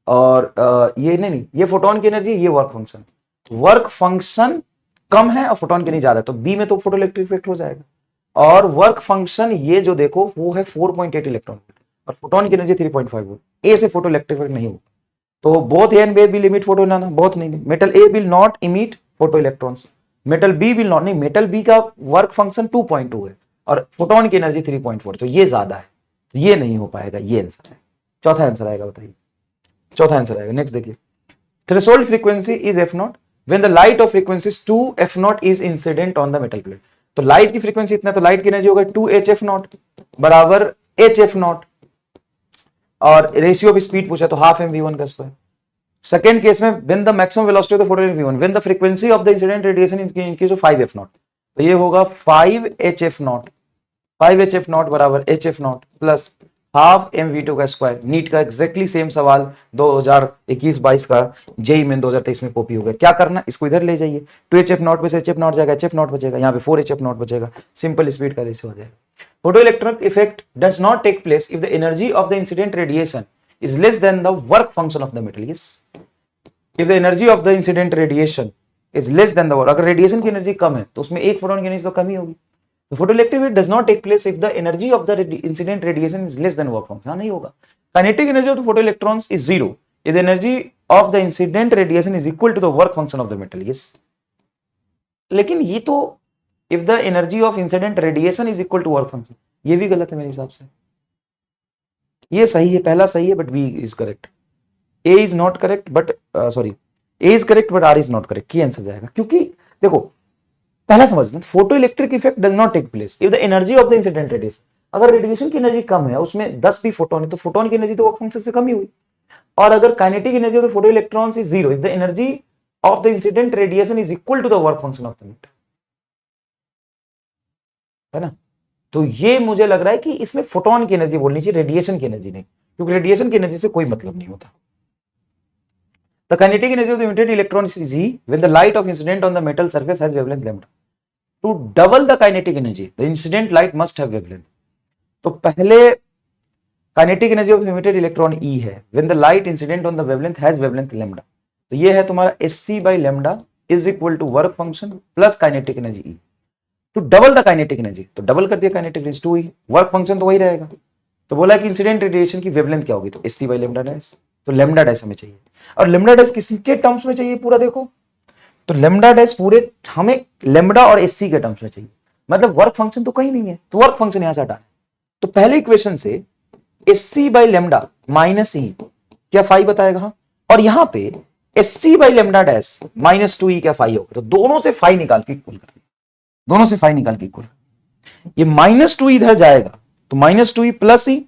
और ये नहीं, ये फोटोन की एनर्जी, ये वर्क फंक्शन। वर्क फंक्शन कम है और फोटोन की नहीं ज्यादा है, तो बी में तो फोटो इलेक्ट्रिक इफेक्ट हो जाएगा। और वर्क फंक्शन ये जो देखो वो है 4.8 इलेक्ट्रॉन वोल्ट, और फोटोन की एनर्जी 3.5 वोल्ट, ए से फोटो इलेक्ट्रिक इफेक्ट नहीं होगा। तो both A and B will emit photo electron, both नहीं, metal A will not emit photo electrons, metal B will not, नहीं मेटल बी का work function 2.2 है और फोटोन की एनर्जी 3.4, तो ये ज्यादा है, तो ये नहीं हो पाएगा, ये आंसर है। चौथा आंसर आएगा, बताइए चौथा आंसर आएगा। नेक्स्ट देखिए, threshold frequency is F not when the light of frequency 2 F not is incident on the metal plate. तो लाइट की फ्रीक्वेंसी इतना, तो लाइट की एनर्जी होगा 2 एच एफ नॉट बराबर एच एफ नॉट, और रेशियो ऑफ स्पीड पूछा तो हाफ एम वी वन का स्क्वायर। सेकेंड केस में when the maximum velocity of the photon V one when the frequency of the incident radiation is increase to 5 F naught, तो ये होगा 5 H F naught, 5 H F not बराबर H F naught plus half M V two का square. NEET का exactly same सवाल 2021-22 का JEE में 2023 में कॉपी हो गया। क्या करना, इसको इधर ले जाइए, 2 एच एफ नॉट में से एच एफ नॉट जाएगा, एच एफ नॉट बचेगा, यहाँ पे 4 एच एफ नॉट बचेगा, सिंपल स्पीड का रेशियो हो जाएगा। Photoelectric effect does not take place if the energy of the incident radiation is less than the work function of the metal. Yes, if the energy of the incident radiation is less than the work, अगर radiation की energy कम है तो उसमें एक photon की energy तो कम ही होगी। तो photoelectric effect does not take place if the energy of the incident radiation is less than work function. हाँ, नहीं होगा। Kinetic energy of the photoelectrons is zero if the energy of the incident radiation is equal to the work function of the metal. Yes, लेकिन ये तो if the energy of incident radiation is equal to work function, ये भी गलत है मेरे हिसाब से। ये सही है, पहला सही है but B is correct, A is not correct but sorry, A is correct but R is not correct, ये आंसर जाएगा। क्योंकि देखो पहला समझना, photo electric effect does not take place if the energy of the incident radiation, अगर radiation की energy कम है, उसमें 10 भी फोटोन है, तो फोटोन की एनर्जी तो वर्क फंक्शन से कम ही हुई। और अगर kinetic energy of the photo electrons is zero if the energy of the incident radiation is equal to the work function of the matter, है ना। तो ये मुझे लग रहा है कि इसमें फोटोन की एनर्जी बोलनी चाहिए, रेडिएशन की एनर्जी नहीं, क्योंकि रेडिएशन की एनर्जी से कोई मतलब नहीं होता। The kinetic energy of the emitted electron is E when the light of incident on the metal surface has wavelength lambda. To double the kinetic energy the incident light must have wavelength. तो पहले kinetic energy of emitted electron E है when the light incident on the wavelength has wavelength lambda, तो ये है तुम्हारा SC by lambda is equal to work function plus kinetic energy E. To double the kinetic energy, तो double कर दिया kinetic energy 2 ही, work function तो वही रहेगा। तो बोला कि इंसिडेंट रेडिएशन की वेवलेंथ क्या होगी, तो एससी बाय लैम्डा डैश, तो लैम्डा डैश हमें चाहिए। और लैम्डा डैश किसके टर्म्स में चाहिए पूरा देखो, तो लैम्डा डैश पूरे हमें लैम्डा और एससी के टर्म्स में चाहिए, मतलब वर्क फंक्शन तो कहीं नहीं है, तो वर्क फंक्शन यहां से हटाना है। तो पहले इक्वेशन से SC by lambda minus E क्या फाई बताएगा, और यहां पे SC by lambda dash minus 2ई क्या फाई होगा, तो दोनों से फाई निकाल के इक्वल कर दिया, दोनों से फाई निकाल के इक्वल। ये माइनस 2 इधर जाएगा तो माइनस 2ई प्लस ई,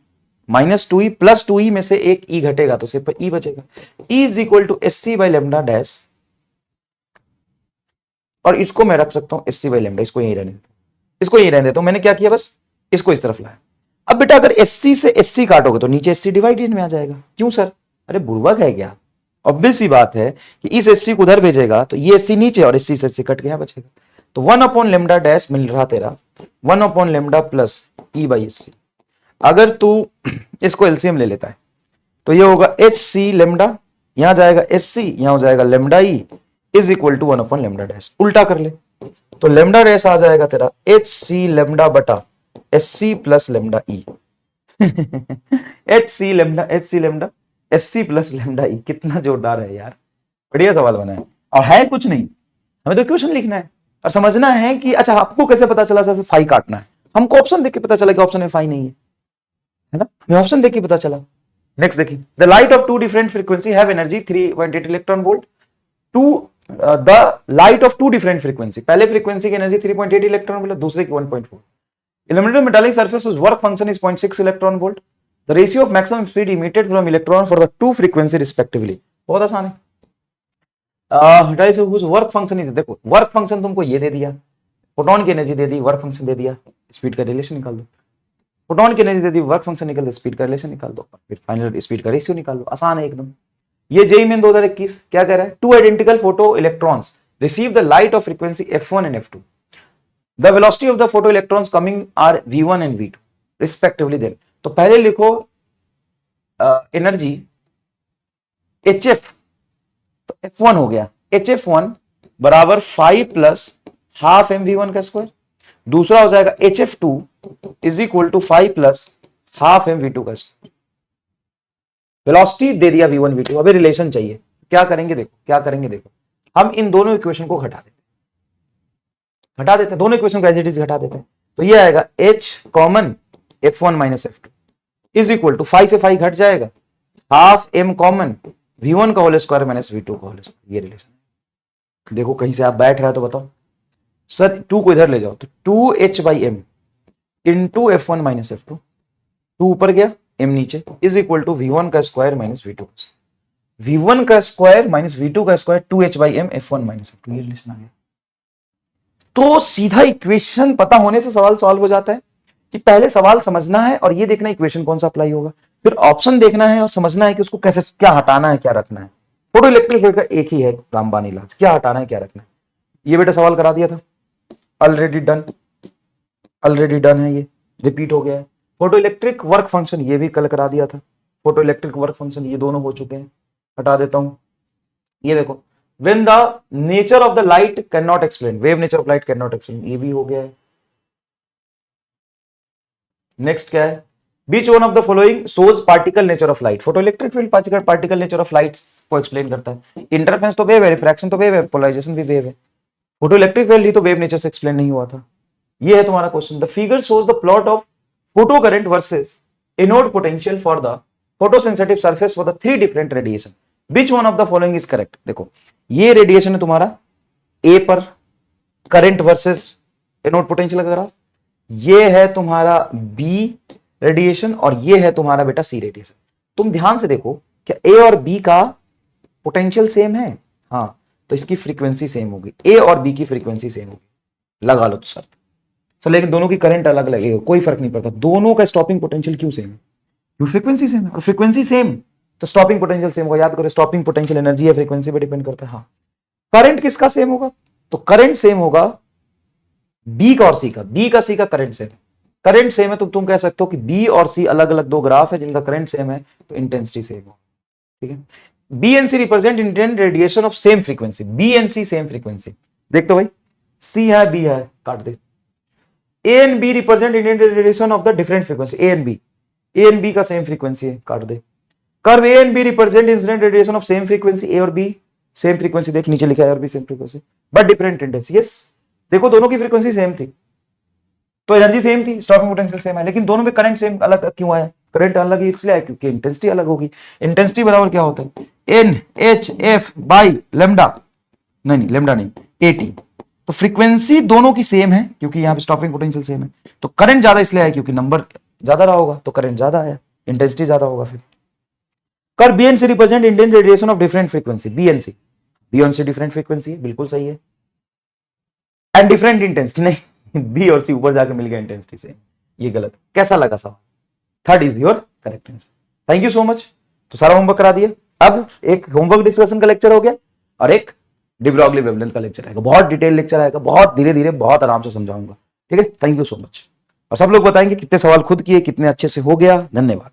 माइनस 2ई प्लस 2ई में से एक ई घटेगा तो सिर्फ ई बचेगा। E is equal to SC by lambda dash, और इसको मैं रख सकता हूं एससी बाय लैम्डा, इसको यहीं रहने देता हूं, इसको यहीं रहने देता हूं। मैंने क्या किया, बस इसको इस तरफ लाया। अब बेटा अगर एससी से एससी काटोगे तो नीचे एससी डिवाइडेड में आ जाएगा। क्यों सर, अरे बुर्बक है क्या, ऑब्वियस सी बात है कि इस एससी को उधर भेजेगा तो ये एससी नीचे और एससी से एससी कट के यहां बचेगा। तो 1 अपॉन लैम्डा डैश मिल रहा तेरा 1 upon lambda plus E by SC. अगर तू इसको एलसीएम ले लेता है तो ये होगा एच सी लैम्डा, यहां जाएगा एससी, यहां हो जाएगा lambda E is equal to 1 upon lambda dash. उल्टा कर ले तो लैम्डा डैश आ जाएगा तेरा एच सी लैम्डा बटा S C plus lambda E. H C lambda S C plus lambda E, कितना जोरदार है यार, बढ़िया सवाल बना है। और है कुछ नहीं, हमें तो क्वेश्चन लिखना है और समझना है कि अच्छा आपको कैसे पता चला जैसे फाई काटना है, हमको ऑप्शन देख के पता चला कि ऑप्शन में फाई नहीं है ना, हमें ऑप्शन देख के पता चला। नेक्स्ट देखिए, the light of 2 different frequency have energy 3.8 electron volt to the light of 2 different frequency. पहले फ्रीक्वेंसी की एनर्जी 3.8 इलेक्ट्रॉन वोल्ट, दूसरे की 1.4। Illuminated metallic surface whose work function is 0.6 electron volt. The ratio of maximum speed emitted from electron for the 2 frequency respectively. बहुत आसान है। metallic surface whose work function is, देखो work function तुमको ये दे दिया, photon की एनर्जी दे दी, work function दे दिया, speed का रिलेशन निकाल दो। फोटोन की एनर्जी दे दी, वर्क फंक्शन निकाल दो, स्पीड का रिलेशन निकाल दो, फिर फाइनल स्पीड का रेशियो निकाल दो। आसान है एकदम। ये जेईई मेन 2021 क्या कह रहा है, 2 identical photo electrons receive the light of frequency f1 and f2. The velocity of the photoelectrons coming are v1 and v2 respectively then. तो पहले लिखो एनर्जी hf, तो f1 हो गया, hf1 बराबर 5 प्लस हाफ एम v1 का square. दूसरा हो जाएगा hf2 is equal to 5 plus half m v2 का स्क्वायर। वेलोसिटी दे दिया v1 v2, अभी रिलेशन चाहिए, क्या करेंगे देखो, क्या करेंगे देखो, हम इन दोनों इक्वेशन को घटा देते हैं, दोनों इक्वेशन को एज इट इज घटा देते हैं। तो ये आएगा h common f1 minus f2 is equal to 5 से 5 घट जाएगा, हाफ m कॉमन V1 का होल स्क्वायर माइनस V2 का होल स्क्वायर, ये रिलेशन। देखो कहीं से आप बैठ रहा है तो बताओ सर 2 को इधर ले जाओ, तो 2h/m into F1 minus F2, 2 ऊपर गया m नीचे, इज इक्वल टू V1 का स्क्वायर माइनस V2 का स्क्वायर। V1 का स्क्वायर माइनस V2 का square 2h/m F1 minus F2, ये रिलेशन आ गया। तो सीधा इक्वेशन पता होने से सवाल सॉल्व हो जाता है कि पहले सवाल समझना है और ये देखना इक्वेशन कौन सा अप्लाई होगा, फिर ऑप्शन देखना है और समझना है कि उसको कैसे क्या हटाना है क्या रखना है। फोटो इलेक्ट्रिक फील्ड का एक ही है रामबान इलाज, क्या हटाना है क्या रखना है। ये बेटा सवाल करा दिया था, ऑलरेडी डन है, ये रिपीट हो गया है। फोटो इलेक्ट्रिक वर्क फंक्शन ये भी कल करा दिया था, फोटो इलेक्ट्रिक वर्क फंक्शन ये दोनों हो चुके हैं, हटा देता हूं। ये देखो when the nature of the light cannot explain, wave nature of light cannot explain, ये भी हो गया है। नेक्स्ट क्या है, which one of the following shows particle nature of light, photo electric field particle nature of light को explain करता है। इंटरफेरेंस तो वेव है, रिफ्रैक्शन तो वेव है, पोलराइजेशन भी वेव है, फोटो इलेक्ट्रिक फील्ड ही तो वेव नेचर से एक्सप्लेन नहीं हुआ था। ये है तुम्हारा question, the figure shows the plot of photo current versus anode potential for the photosensitive surface for the 3 different radiation, which one of the following is correct. देखो ये रेडिएशन है तुम्हारा ए पर, करंट वर्सेस एनोड पोटेंशियल का graph, ये है तुम्हारा B radiation और ये है तुम्हारा बेटा सी रेडिएशन। तुम ध्यान से देखो क्या ए और बी का पोटेंशियल सेम है, हाँ तो इसकी फ्रीक्वेंसी सेम होगी, ए और बी की फ्रीक्वेंसी सेम होगी, लगा लो तो शर्त सर। लेकिन दोनों की करंट अलग लगेगा, कोई फर्क नहीं पड़ता, दोनों का स्टॉपिंग पोटेंशियल क्यों सेम है, क्यों फ्रीक्वेंसी सेम है, और फ्रीक्वेंसी सेम तो स्टॉपिंग पोटेंशियल सेम होगा। याद करो स्टॉपिंग पोटेंशियल एनर्जी है, फ्रीक्वेंसी पे डिपेंड करता है। हाँ करंट किसका सेम होगा, तो करंट सेम होगा बी का और सी का, बी का सी का करंट सेम, करंट सेम है तो तुम कह सकते हो कि बी और सी अलग अलग दो ग्राफ है जिनका करंट सेम है तो इंटेंसिटी सेम हो, ठीक है। B and C represent intent radiation of same frequency, B and C same frequency, देख तो भाई सी है बी है काट दे। A and B represent intent radiation of the different frequency, A and B का सेम फ्रीक्वेंसी है, काट दे। Curve A and B represent incident radiation of same frequency, A और बी सेम फ्रीक्वेंसी, देख नीचे लिखा है और B same frequency but different intensity. Yes देखो दोनों की फ्रीक्वेंसी सेम थी तो एनर्जी सेम थी, स्टॉपिंग पोटेंशियल सेम है, लेकिन दोनों में करंट सेम अलग क्यों आया, करंट अलग इसलिए आया क्योंकि इंटेंसिटी अलग होगी। इंटेंसिटी बराबर क्या होता है, n h f by lambda, नहीं लेमडा नहीं एटी, तो फ्रीक्वेंसी दोनों की सेम है क्योंकि यहाँ पे स्टॉपिंग पोटेंशियल सेम है, तो करंट ज्यादा इसलिए आया क्योंकि नंबर ज्यादा रहा होगा तो करंट ज्यादा आया, इंटेंसिटी ज्यादा होगा। फिर कर B and C represent intent radiation of different frequency, B and C different frequency, बिल्कुल सही है, एंड डिफरेंट इंटेंसिटी, नहीं बी और सी ऊपर जाके मिल गया इंटेंसिटी से, ये गलत। कैसा लगा सवाल, third is your correct answer. Thank you so much. तो सारा होमवर्क करा दिया, अब एक होमवर्क डिस्कशन का लेक्चर हो गया और एक डी ब्रॉगली वेवलेंथ का लेक्चर आएगा, बहुत डिटेल लेक्चर आएगा, बहुत धीरे धीरे बहुत आराम से समझाऊंगा, ठीक है। Thank you so much. और सब लोग बताएंगे कितने सवाल खुद किए, कितने अच्छे से हो गया। धन्यवाद।